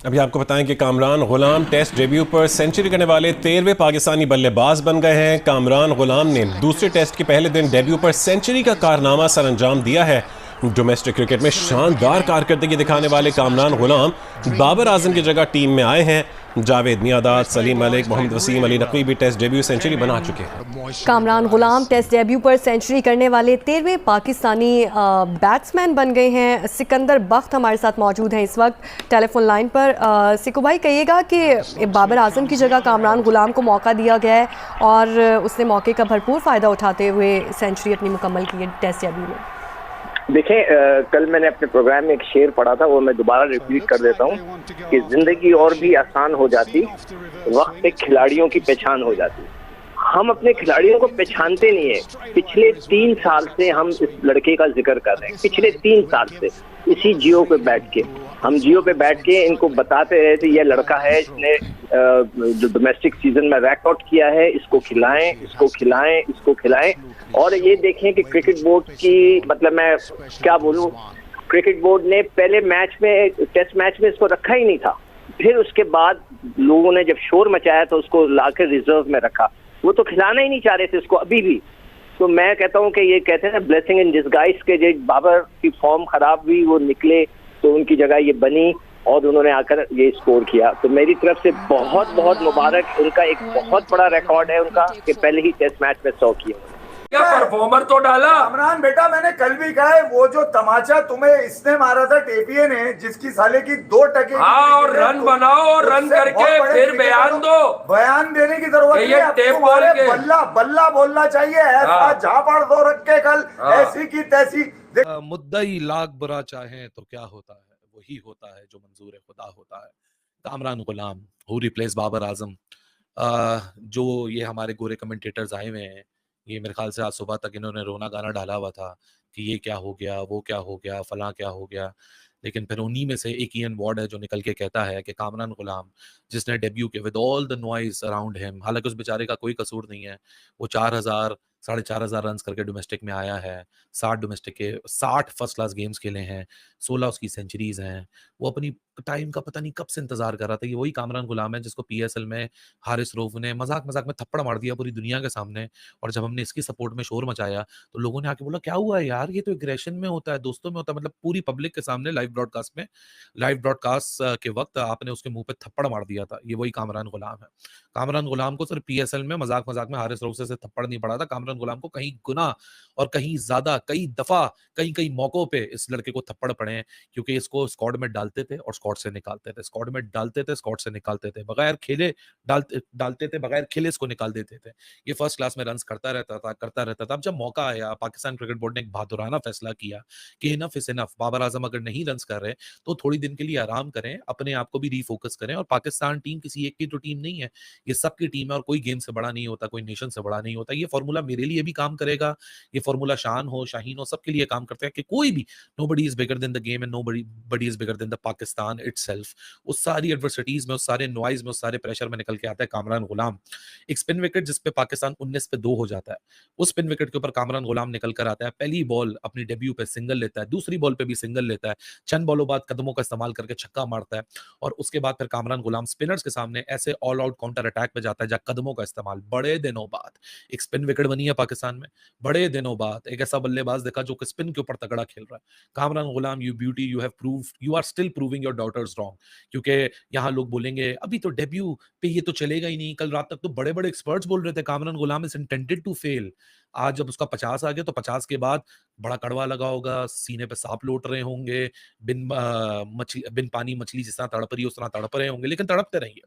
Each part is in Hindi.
अभी आपको बताएं कि कामरान गुलाम टेस्ट डेब्यू पर सेंचुरी करने वाले 13वें पाकिस्तानी बल्लेबाज बन गए हैं। कामरान गुलाम ने दूसरे टेस्ट के पहले दिन डेब्यू पर सेंचुरी का कारनामा सरअंजाम दिया है। डोमेस्टिक क्रिकेट में शानदार कारकर्दगी दिखाने वाले कामरान गुलाम बाबर आजम की जगह टीम में आए हैं। जावेद मियादाद, सलीम मलिक, मोहम्मद वसीम अली नकवी भी टेस्ट डेब्यू सेंचुरी बना चुके हैं। कामरान गुलाम टेस्ट डेब्यू पर सेंचुरी करने वाले 13वें पाकिस्तानी बैट्समैन बन गए हैं। सिकंदर बख्त हमारे साथ मौजूद हैं इस वक्त टेलीफोन लाइन पर। सिकू भाई, कहिएगा कि बाबर आजम की जगह कामरान गुलाम को मौका दिया गया है और उसने मौके का भरपूर फ़ायदा उठाते हुए सेंचुरी अपनी मुकम्मल की है टेस्ट डेब्यू में। देखें, कल मैंने अपने प्रोग्राम में एक शेर पढ़ा था, वो मैं दोबारा रिपीट कर देता हूँ कि जिंदगी और भी आसान हो जाती, वक्त एक खिलाड़ियों की पहचान हो जाती। हम अपने खिलाड़ियों को पहचानते नहीं है। पिछले 3 साल से हम इस लड़के का जिक्र कर रहे हैं, पिछले 3 साल से इसी जियो पे बैठ के हम जियो पे बैठ के इनको बताते रहे थे, ये लड़का है, इसने जो डोमेस्टिक सीजन में रैकआउट किया है, इसको खिलाएं, इसको खिलाएं, इसको खिलाएं। और ये देखें कि क्रिकेट बोर्ड की, मतलब मैं क्या बोलूं, क्रिकेट बोर्ड ने पहले मैच में, टेस्ट मैच में इसको रखा ही नहीं था। फिर उसके बाद लोगों ने जब शोर मचाया तो उसको लाकर रिजर्व में रखा। वो तो खिलाना ही नहीं चाह रहे थे इसको अभी भी। तो मैं कहता हूं कि ये कहते हैं ना, ब्लेसिंग इन डिसगाइज, के जो बाबर की फॉर्म खराब हुई, वो निकले तो उनकी जगह ये बनी और उन्होंने आकर ये स्कोर किया। तो मेरी तरफ से बहुत बहुत मुबारक। उनका एक बहुत बड़ा रिकॉर्ड है उनका कि पहले ही टेस्ट मैच में 100 किए। क्या परफॉर्मर तो डाला कामरान बेटा, मैंने कल भी कहा है, वो जो तमाचा तुम्हें इसने मारा था टेपिए ने, जिसकी साले की 2 टके, हाँ, और रन बनाओ और रन करके फिर बयान दो। बयान देने की जरूरत नहीं है, टेप बॉल के बल्ला बल्ला बोलना चाहिए। ऐसा झापड़ दो रख के कल, ऐसी की तैसी। मुद्दई लाख बुरा चाहे तो क्या होता है, वही होता है जो मंजूर खुदा होता है। कामरान गुलाम, हु रिप्लेस बाबर आजम। जो ये हमारे गोरे कमेंटेटर्स आए हुए हैं, ये मेरे ख्याल से आज सुबह तक इन्होंने रोना गाना डाला हुआ था कि ये क्या हो गया, वो क्या हो गया, फलां क्या हो गया। लेकिन फिर उन्हीं में से एक इयन वॉर्ड है जो निकल के कहता है कि कामरान गुलाम, जिसने डेब्यू किया with all the noise around him, हालांकि उस बेचारे का कोई कसूर नहीं है, वो 4000 4,500 रन करके डोमेस्टिक में आया है। 60 डोमेस्टिक के 60 फर्स्ट क्लास गेम्स खेले हैं, 16 उसकी सेंचुरीज हैं। वो अपनी टाइम का पता नहीं कब से इंतजार कर रहा था। ये वही कामरान गुलाम है जिसको पीएसएल में हारिस रऊफ ने मजाक मजाक में थप्पड़ मार दिया पूरी दुनिया के सामने। और जब हमने इसकी सपोर्ट में शोर मचाया तो लोगों ने आके बोला, क्या हुआ यार, ये तो एग्रेशन में होता है, दोस्तों में होता है। मतलब पूरी पब्लिक के सामने लाइव ब्रॉडकास्ट के वक्त आपने उसके मुंह पे थप्पड़ मार दिया था। ये वही कामरान गुलाम है। कामरान गुलाम को सिर्फ पीएसएल में मजाक मजाक में हारिस रऊफ से थप्पड़ नहीं पड़ा था। कामरान गुलाम को कहीं गुना और कहीं ज्यादा, कई दफा, कई कई मौकों पे इस लड़के को थप्पड़ पड़े हैं, क्योंकि इसको स्क्वाड में डालते थे और स्क्वाड से निकालते थे, स्क्वाड में डालते थे, स्क्वाड से निकालते थे, बगैर खेले डालते थे, बगैर खेले इसको निकाल देते थे। ये फर्स्ट क्लास में रन करता रहता था। अब जब मौका आया, पाकिस्तान क्रिकेट बोर्ड ने एक बहादुराना फैसला किया कि enough is enough, Babar Azam अगर नहीं रन कर रहे तो थोड़ी दिन के लिए आराम करें, अपने आप को भी रीफोकस करें। और पाकिस्तान टीम किसी एक की तो टीम नहीं है, ये सबकी टीम है और कोई गेम से बड़ा नहीं होता, कोई नेशन से बड़ा नहीं होता। ये फॉर्मूला मेरे लिए भी काम करेगा, ये फॉर्मूला शान हो, शाहीन हो, सबके लिए काम करते हैं कि कोई भी, nobody is bigger than the game and nobody is bigger than the Pakistan itself। उस सारी एडवर्सिटीज में, उस सारे नॉइज में, उस सारे प्रेशर में निकल के आता है कामरान गुलाम। एक स्पिन विकेट जिस पे पाकिस्तान 19 पे 2 हो जाता है, उस स्पिन विकेट के ऊपर कामरान गुलाम निकल कर आता है। पहली बॉल अपनी डेब्यू पे सिंगल लेता है, दूसरी बॉल पे भी सिंगल लेता है, चंद बॉलों बाद कदमों का इस्तेमाल करके छक्का मारता है। और उसके बाद फिर कामरान गुलाम स्पिनर्स के सामने ऐसे ऑल आउट काउंटर अटैक पे जाता है जहां कदमों का इस्तेमाल, बड़े दिनों बाद एक स्पिन विकेट बनी है पाकिस्तान में, बड़े दिनों बाद एक ऐसा बल्लेबाज देखा जो स्पिन के ऊपर तगड़ा खेल रहा है। Kamran Ghulam, you beauty, you have proved, you are still proving your doubters wrong. क्योंकि यहाँ लोग बोलेंगे अभी तो डेब्यू पे ये तो चलेगा ही नहीं। कल रात तक तो बड़े बड़े एक्सपर्ट्स बोल रहे थे कामरान गुलाम इज इंटेंडेड टू फेल। आज जब उसका 50 आ गया तो 50 के बाद बड़ा कड़वा लगा होगा, सीने पे सांप लौट रहे होंगे, बिन पानी मछली जिस तरह तड़प रही है उस तरह तड़प रहे होंगे, लेकिन तड़पते रहिए,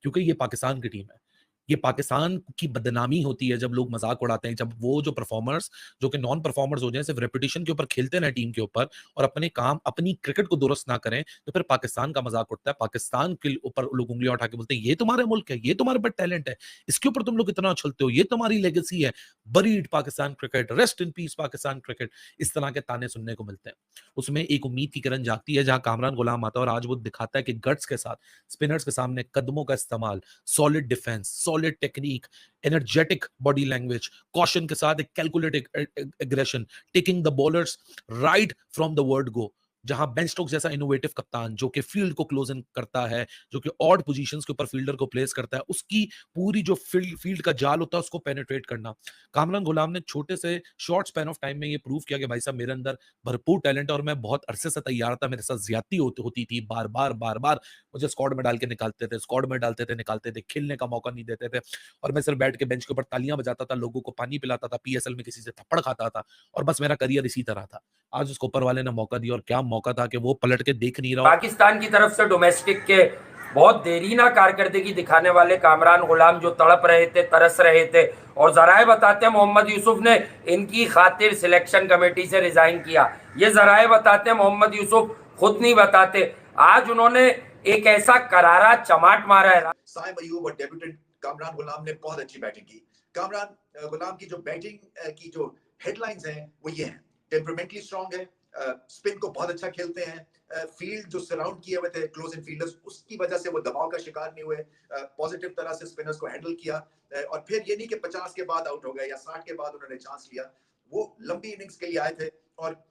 क्योंकि ये पाकिस्तान की टीम है। ये पाकिस्तान की बदनामी होती है जब लोग मजाक उड़ाते हैं, जब वो जो परफॉर्मर्स जो कि नॉन परफॉर्मर्स हो जाए, सिर्फ रेपुटेशन के ऊपर खेलते रहे टीम के ऊपर और अपने काम, अपनी क्रिकेट को दुरुस्त ना करें, तो फिर पाकिस्तान का मजाक उड़ता है। पाकिस्तान के ऊपर लोग उंगलियां उठा के बोलते हैं ये तुम्हारा मुल्क है, ये तुम्हारे पास टैलेंट है, इसके ऊपर तुम लोग इतना उछलते हो, ये तुम्हारी लेगेसी है, buried Pakistan cricket, rest in peace Pakistan cricket. इस तरह के ताने सुनने को मिलते हैं। उसमें एक उम्मीद की किरण जागती है जहां कामरान गुलाम आता है और आज वो दिखाता है कि गट्स के साथ स्पिनर्स के सामने कदमों का इस्तेमाल, solid defence, solid technique, energetic body language, caution के साथ एक calculated aggression, taking the bowlers right from the word go. जहां बेन स्टोक्स जैसा इनोवेटिव कप्तान जो कि फील्ड को क्लोज इन करता है, जो कि ऑड पोजीशंस के ऊपर फील्डर को प्लेस करता है, उसकी पूरी जो फील्ड का जाल होता है उसको पेनिट्रेट करना। कामरान गुलाम ने छोटे से शॉर्ट स्पैन ऑफ टाइम में ये प्रूव किया कि भाई साहब मेरे अंदर भरपूर टैलेंट है और मैं बहुत अरसे से तैयार था, मेरे साथ ज्यादती होती थी, बार बार मुझे स्क्वाड में डाल के निकालते थे, स्क्वाड में डालते थे, निकालते थे, खेलने का मौका नहीं देते थे और मैं सिर्फ बैठ के बेंच के ऊपर तालियां बजाता था, लोगों को पानी पिलाता था, पीएसएल में किसी से थप्पड़ खाता था और बस मेरा करियर इसी तरह था। आज उसको ऊपर वाले ने मौका दिया और क्या मौका था कि वो पलट के देख नहीं रहा। पाकिस्तान की तरफ से डोमेस्टिक के बहुत देरीना कारकर्दगी दिखाने वाले कामरान गुलाम जो तड़प रहे थे, तरस रहे थे, और जराए बताते हैं मोहम्मद यूसुफ ने इनकी खातिर सिलेक्शन कमेटी से रिजाइन किया। ये जराए बताते हैं, मोहम्मद यूसुफ खुद नहीं बताते। आज उन्होंने एक ऐसा करारा चमाट मारा है। साइम अयूब और डेब्यूटेंट कामरान गुलाम ने बहुत अच्छी बैटिंग की। कामरान गुलाम की जो बैटिंग की जो हेडलाइंस हैं वो ये हैं, टेम्परामेंटली स्ट्रांग है, स्पिन को बहुत अच्छा खेलते हैं, फील्ड जो सराउंड किए हुए थे क्लोज इन फील्डर्स उसकी वजह से वो दबाव का शिकार नहीं हुए, पॉजिटिव तरह से स्पिनर्स को हैंडल किया और फिर ये नहीं कि 50 के बाद आउट हो गए या 60 के बाद उन्होंने चांस लिया, वो लंबी इनिंग्स के लिए आए थे और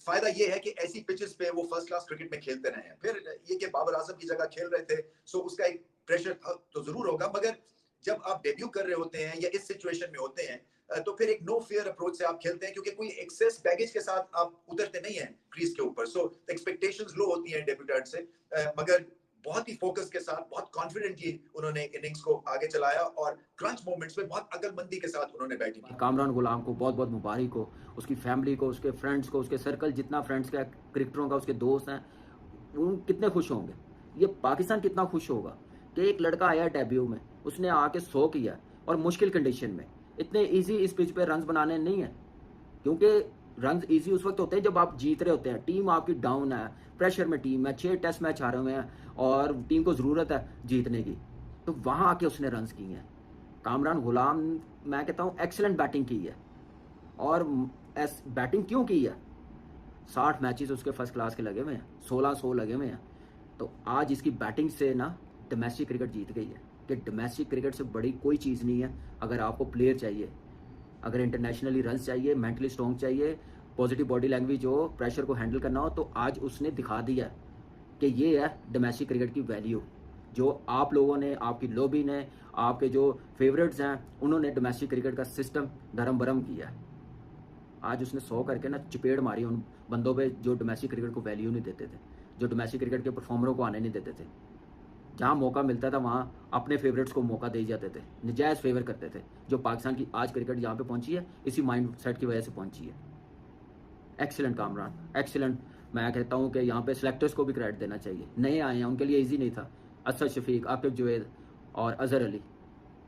फायदा ये है कि ऐसी पिचेस पे वो फर्स्ट क्लास क्रिकेट में खेलते रहे हैं। फिर ये कि बाबर आजम की जगह खेल रहे थे सो उसका एक प्रेशर तो जरूर होगा, मगर जब आप डेब्यू कर रहे होते हैं या इस सिचुएशन में होते हैं तो फिर एक नो फियर अप्रोच से आप खेलते हैं क्योंकि कोई एक्सेस बैगेज के साथ आप उतरते नहीं हैं क्रीज के ऊपर, सो एक्सपेक्टेशंस लो होती हैं डेब्यूटेंट से, मगर बहुत ही फोकस के साथ बहुत कॉन्फिडेंटली उन्होंने इनिंग्स को आगे चलाया और क्रंच मोमेंट्स में बहुत अकलमंदी के साथ उन्होंने बैटिंग की। कामरान गुलाम को बहुत बहुत मुबारक हो, उसकी फैमिली को, उसके फ्रेंड्स को, उसके सर्कल जितना फ्रेंड्स का क्रिकेटरों का उसके दोस्त हैं वो कितने खुश होंगे, ये पाकिस्तान कितना खुश होगा कि एक लड़का आया डेब्यू में, उसने आके 100 किया और मुश्किल कंडीशन में। इतने इजी इस पिच पे रन्स बनाने नहीं है, क्योंकि रन्स इजी उस वक्त होते हैं जब आप जीत रहे होते हैं, टीम आपकी डाउन है, प्रेशर में टीम है, 6 टेस्ट मैच हारे हुए हैं और टीम को ज़रूरत है जीतने की, तो वहाँ आके उसने रन्स किए हैं। कामरान गुलाम मैं कहता हूँ एक्सीलेंट बैटिंग की है और बैटिंग क्यों की है, 60 मैचेस उसके फर्स्ट क्लास के लगे हुए हैं, 1600 लगे हुए हैं, तो आज इसकी बैटिंग से ना डोमेस्टिक क्रिकेट जीत गई है कि डोमेस्टिक क्रिकेट से बड़ी कोई चीज़ नहीं है। अगर आपको प्लेयर चाहिए, अगर इंटरनेशनली रन चाहिए, मेंटली स्ट्रॉन्ग चाहिए, पॉजिटिव बॉडी लैंग्वेज हो, प्रेशर को हैंडल करना हो, तो आज उसने दिखा दिया कि ये है डोमेस्टिक क्रिकेट की वैल्यू। जो आप लोगों ने, आपकी लॉबी ने, आपके जो फेवरेट्स हैं, उन्होंने डोमेस्टिक क्रिकेट का सिस्टम धर्म भरम किया। आज उसने 100 करके ना चपेड़ मारी उन बंदों पे जो डोमेस्टिक क्रिकेट को वैल्यू नहीं देते थे, जो डोमेस्टिक क्रिकेट के परफॉर्मरों को आने नहीं देते थे। जहाँ मौका मिलता था वहाँ अपने फेवरेट्स को मौका दे जाते थे, नजायज़ फेवर करते थे। जो पाकिस्तान की आज क्रिकेट यहाँ पे पहुँची है, इसी माइंड सेट की वजह से पहुँची है। Excellent Kamran, excellent. मैं कहता हूँ कि यहाँ पे सेलेक्टर्स को भी क्रेडिट देना चाहिए, नए आए हैं, उनके लिए ईजी नहीं था। असद शफीक, आकिब जुवैद और अजहर अली,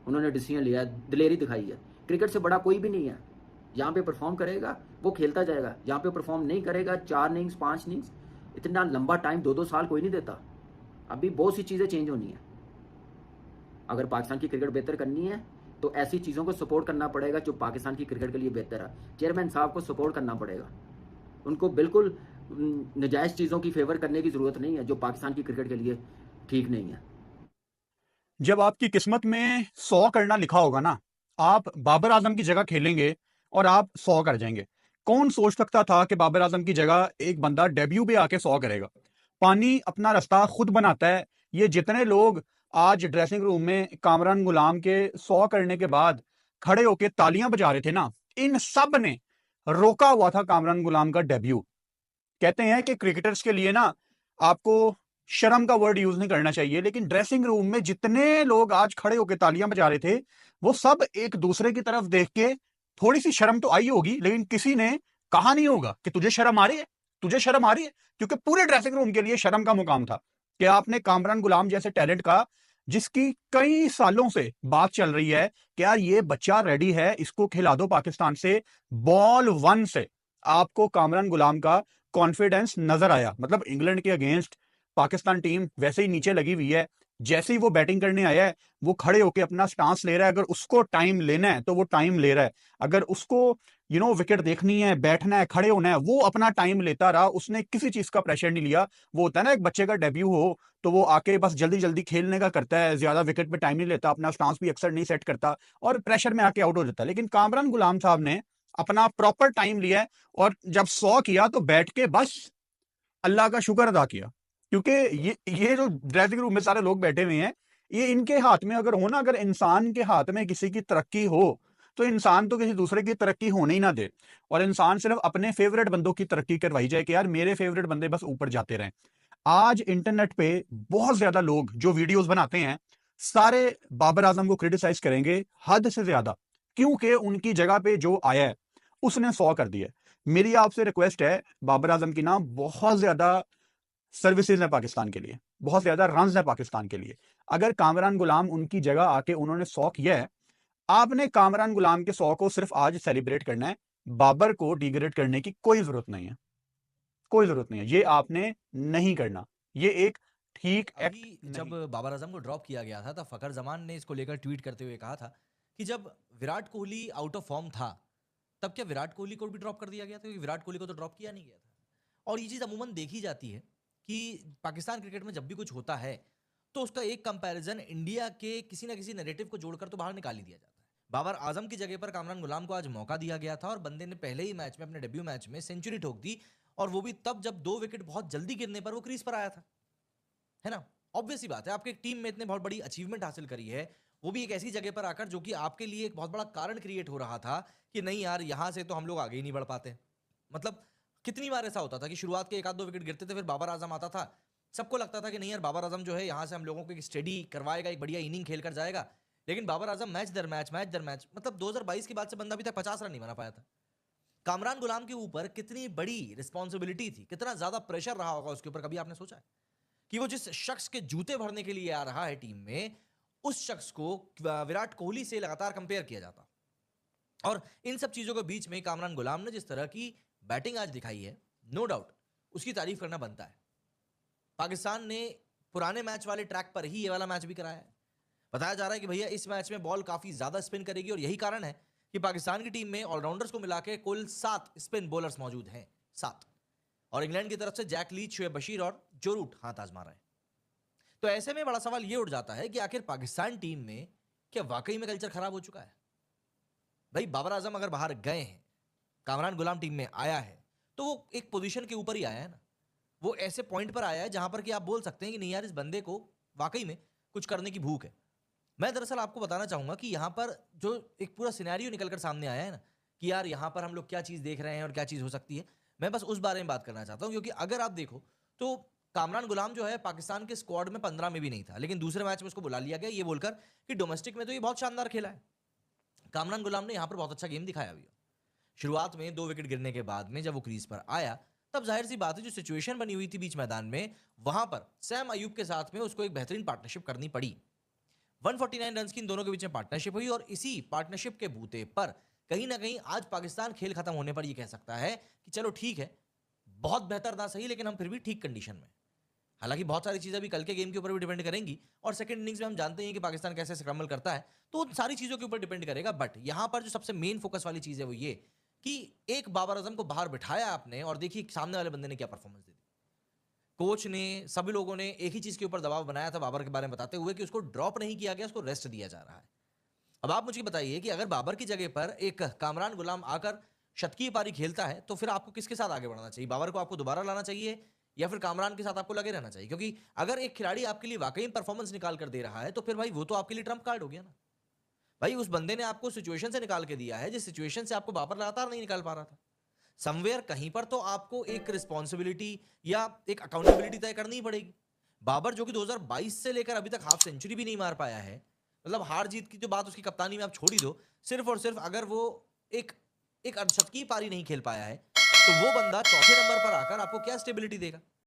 उन्होंने डिसीजन लिया, दिलेरी दिखाई है। क्रिकेट से बड़ा कोई भी नहीं है, यहाँ पे परफॉर्म करेगा वो खेलता जाएगा, यहाँ पे परफॉर्म नहीं करेगा 4 इनिंग्स 5 इनिंग्स, इतना लंबा टाइम 2-2 साल कोई नहीं देता। अभी बहुत सी चीज़ें चेंज होनी है। अगर पाकिस्तान की क्रिकेट बेहतर करनी है तो ऐसी चीज़ों को सपोर्ट करना पड़ेगा जो पाकिस्तान की क्रिकेट के लिए बेहतर है। चेयरमैन साहब को सपोर्ट करना पड़ेगा, उनको बिल्कुल नजायज़ चीज़ों की फेवर करने की ज़रूरत नहीं है जो पाकिस्तान की क्रिकेट के लिए ठीक नहीं है। जब आपकी किस्मत में 100 करना लिखा होगा ना, आप बाबर आजम की जगह खेलेंगे और आप 100 कर जाएंगे। कौन सोच सकता था कि बाबर आजम की जगह एक बंदा डेब्यू पे आके 100 करेगा। पानी अपना रास्ता खुद बनाता है। ये जितने लोग आज ड्रेसिंग रूम में कामरान गुलाम के 100 करने के बाद खड़े होके तालियां बजा रहे थे ना, इन सब ने रोका हुआ था कामरान गुलाम का डेब्यू। कहते हैं कि क्रिकेटर्स के लिए ना आपको शर्म का वर्ड यूज नहीं करना चाहिए, लेकिन ड्रेसिंग रूम में जितने लोग आज खड़े होकर तालियां बजा रहे थे वो सब एक दूसरे की तरफ देख के थोड़ी सी शर्म तो आई होगी, लेकिन किसी ने कहा नहीं होगा कि तुझे शर्म आ रही है, तुझे शर्म आ रही है, क्योंकि पूरे ड्रेसिंग रूम के लिए शर्म का मुकाम था कि आपने कामरान गुलाम जैसे टैलेंट का, जिसकी कई सालों से बात चल रही है कि यार ये बच्चा रेडी है, इसको खिला दो पाकिस्तान से, बॉल 1 से आपको कामरान गुलाम का कॉन्फिडेंस नजर आया। मतलब इंग्लैंड के अगेंस्ट पाकिस्तान टीम वैसे ही नीचे लगी हुई है, जैसे ही वो बैटिंग करने आया है वो खड़े होकर अपना स्टांस ले रहा है। अगर उसको टाइम लेना है तो वो टाइम ले रहा है, अगर उसको विकेट देखनी है, बैठना है, खड़े होना है, वो अपना टाइम लेता रहा। उसने किसी चीज का प्रेशर नहीं लिया। वो होता है ना, एक बच्चे का डेब्यू हो तो वो आके बस जल्दी जल्दी खेलने का करता है, ज्यादा विकेट पे टाइम नहीं लेता, अपना स्टांस भी अक्सर नहीं सेट करता और प्रेशर में आके आउट हो जाता है। लेकिन कामरान गुलाम साहब ने अपना प्रॉपर टाइम लिया और जब 100 किया तो बैठ के बस अल्लाह का शुक्र अदा किया, क्योंकि ये जो ड्रेसिंग रूम में सारे लोग बैठे हुए हैं, ये इनके हाथ में अगर हो ना, अगर इंसान के हाथ में किसी की तरक्की हो, तो इंसान तो किसी दूसरे की तरक्की होने ही ना दे, और इंसान सिर्फ अपने फेवरेट बंदों की तरक्की करवाई जाए कि यार मेरे फेवरेट बंदे बस ऊपर जाते रहें। आज इंटरनेट पे बहुत ज्यादा लोग जो वीडियोस बनाते हैं, सारे बाबर आजम को क्रिटिसाइज करेंगे हद से ज्यादा, क्योंकि उनकी जगह पे जो आया है उसने 100 कर दिया है। मेरी आपसे रिक्वेस्ट है, बाबर आजम की ना बहुत ज्यादा सर्विसेज है पाकिस्तान के लिए, बहुत ज्यादा रन्स है पाकिस्तान के लिए। अगर कामरान गुलाम उनकी जगह आके उन्होंने 100 किया है, आपने कामरान गुलाम के 100 को सिर्फ आज सेलिब्रेट करना है, बाबर को डिग्रेड करने की कोई जरूरत नहीं है, कोई जरूरत नहीं है, ये आपने नहीं करना, ये एक ठीक एक्ट अभी जब बाबर आजम को ड्रॉप किया गया था तब फखर जमान ने इसको लेकर ट्वीट करते हुए कहा था कि जब Virat Kohli out of form था तब क्या विराट कोहली को भी ड्रॉप कर दिया गया था, क्योंकि विराट कोहली को तो ड्रॉप किया नहीं गया था। और ये चीज़ अमूमन देखी जाती है कि पाकिस्तान क्रिकेट में जब भी कुछ होता है तो उसका एक कंपैरिजन इंडिया के किसी ना किसी नैरेटिव को जोड़कर तो बाहर निकाल ही दिया जाता है। बाबर आजम की जगह पर कामरान गुलाम को आज मौका दिया गया था और बंदे ने पहले ही मैच में, अपने डेब्यू मैच में सेंचुरी ठोक दी, और वो भी तब जब 2 विकेट बहुत जल्दी गिरने पर वो क्रीज पर आया था, है ना। ऑब्वियस सी बात है, आपके एक टीम में इतने बहुत बड़ी अचीवमेंट हासिल करी है, वो भी एक ऐसी जगह पर आकर जो कि आपके लिए एक बहुत बड़ा कारण क्रिएट हो रहा था कि नहीं यार यहां से तो हम लोग आगे ही नहीं बढ़ पाते। मतलब कितनी बार ऐसा होता था कि शुरुआत के 1-2 विकेट गिरते थे, फिर बाबर आजम आता था, सबको लगता था कि नहीं यार बाबर आजम जो है यहाँ से हम लोगों को एक स्टेडी करवाएगा, एक बढ़िया इनिंग खेल कर जाएगा। लेकिन बाबर आजम मैच दर मैच मतलब 2022 के बाद से बंदा अभी तक 50 रन नहीं बना पाया था। कामरान गुलाम के ऊपर कितनी बड़ी रिस्पॉन्सिबिलिटी थी, कितना ज्यादा प्रेशर रहा होगा उसके ऊपर, कभी आपने सोचा है कि वो जिस शख्स के जूते भरने के लिए आ रहा है टीम में, उस शख्स को विराट कोहली से लगातार कंपेयर किया जाता। और इन सब चीजों के बीच में कामरान गुलाम ने जिस तरह की बैटिंग आज दिखाई है, नो डाउट उसकी तारीफ करना बनता है। पाकिस्तान ने पुराने मैच वाले ट्रैक पर ही ये वाला मैच भी कराया है। बताया जा रहा है कि भैया इस मैच में बॉल काफी ज्यादा स्पिन करेगी और यही कारण है कि पाकिस्तान की टीम में ऑलराउंडर्स को मिला के कुल 7 स्पिन बॉलर्स मौजूद हैं, 7। और इंग्लैंड की तरफ से जैक लीच, शोएब बशीर और जो रूट हाथ आजमा रहे हैं। तो ऐसे में बड़ा सवाल यह उठ जाता है कि आखिर पाकिस्तान टीम में क्या वाकई में कल्चर खराब हो चुका है। भाई बाबर आजम अगर बाहर गए हैं, कामरान गुलाम टीम में आया है, तो वो एक पोजीशन के ऊपर ही आया है ना, वो ऐसे पॉइंट पर आया है जहां पर कि आप बोल सकते हैं कि नहीं यार इस बंदे को वाकई में कुछ करने की भूख है। मैं दरअसल आपको बताना चाहूंगा कि यहाँ पर जो एक पूरा सिनेरियो निकलकर सामने आया है ना कि यार यहाँ पर हम लोग क्या चीज़ देख रहे हैं और क्या चीज़ हो सकती है, मैं बस उस बारे में बात करना चाहता हूँ। क्योंकि अगर आप देखो तो कामरान गुलाम जो है पाकिस्तान के स्क्वाड में 15 में भी नहीं था, लेकिन दूसरे मैच में उसको बुला लिया गया ये बोलकर कि डोमेस्टिक में तो ये बहुत शानदार खेला है। कामरान गुलाम ने यहाँ पर बहुत अच्छा गेम दिखाया भी। शुरुआत में 2 विकेट गिरने के बाद में जब वो क्रीज पर आया तब जाहिर सी बात है जो सिचुएशन बनी हुई थी बीच मैदान में, वहां पर सैम अयूब के साथ में उसको एक बेहतरीन पार्टनरशिप करनी पड़ी। 149 रन की इन दोनों के बीच में पार्टनरशिप हुई और इसी पार्टनरशिप के बूते पर कहीं ना कहीं आज पाकिस्तान खेल खत्म होने पर यह कह सकता है कि चलो ठीक है, बहुत बेहतर ना सही लेकिन हम फिर भी ठीक कंडीशन में। हालांकि बहुत सारी चीजें भी कल के गेम के ऊपर भी डिपेंड करेंगी और सेकंड इनिंग्स में हम जानते हैं कि पाकिस्तान कैसे संक्रमण करता है, तो उन सारी चीजों के ऊपर डिपेंड करेगा। बट यहां पर जो सबसे मेन फोकस वाली चीज है वो ये कि एक बाबर आजम को बाहर बिठाया आपने और देखिए सामने वाले बंदे ने क्या परफॉर्मेंस दी। कोच ने, सभी लोगों ने एक ही चीज के ऊपर दबाव बनाया था बाबर के बारे में बताते हुए कि उसको ड्रॉप नहीं किया गया, उसको रेस्ट दिया जा रहा है। अब आप मुझे बताइए कि अगर बाबर की जगह पर एक कामरान गुलाम आकर शतकीय पारी खेलता है तो फिर आपको किसके साथ आगे बढ़ना चाहिए? बाबर को आपको दोबारा लाना चाहिए या फिर कामरान के साथ आपको लगे रहना चाहिए? क्योंकि अगर एक खिलाड़ी आपके लिए वाकई परफॉर्मेंस निकाल कर दे रहा है तो फिर भाई वो तो आपके लिए ट्रम्प कार्ड हो गया ना। भाई उस बंदे ने आपको सिचुएशन से निकाल के दिया है जिस सिचुएशन से आपको बाबर लगातार नहीं निकाल पा रहा था। समवेयर कहीं पर तो आपको एक रिस्पॉन्सिबिलिटी या एक अकाउंटेबिलिटी तय करनी ही पड़ेगी। बाबर जो कि 2022 से लेकर अभी तक हाफ सेंचुरी भी नहीं मार पाया है, मतलब हार जीत की जो बात उसकी कप्तानी में आप छोड़ ही दो, सिर्फ और सिर्फ अगर वो एक अर्धशतकीय पारी नहीं खेल पाया है तो वो बंदा चौथे नंबर पर आकर आपको क्या स्टेबिलिटी देगा?